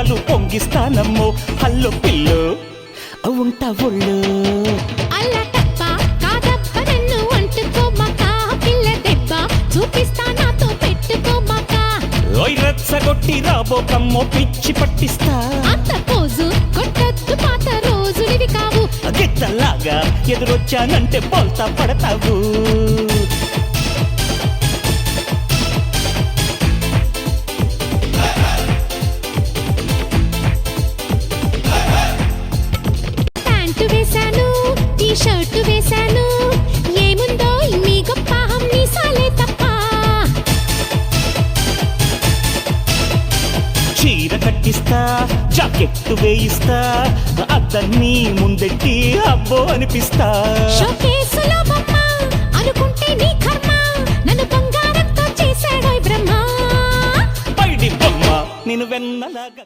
పాలు పొంగిస్తానమ్మో హల్లు పిల్లు ఉంటా ఒళ్ళు అల్లా టప్ప కాదప్ప నన్ను అంటుకోమాక పిల్ల దెబ్బ చూపిస్తా నాతో పెట్టుకోమాక ఓయ్ రచ్చగొట్టి రాబోకమ్మో పిచ్చి పట్టిస్తా అంత పోజు కొట్టద్దు పాత రోజులివి కావు గిట్టలాగా ఎదురొచ్చానంటే బోల్తా పడతావు ప్యాంటు వేశాను టీ షర్టు వేశాను ఏముందో మీ గొప్ప హమ్నీసాలే తప్ప చీర కట్టిస్తా జాకెట్టు వేయిస్తా అద్దన్నీ ముందెట్టి అబ్బో అనిపిస్తా షోకేసులో బొమ్మ అనుకుంటే నీ కర్మ నన్ను బంగారంతో చేశాడోయ్ బ్రహ్మ పైడి బొమ్మ నేను వెన్నలాగా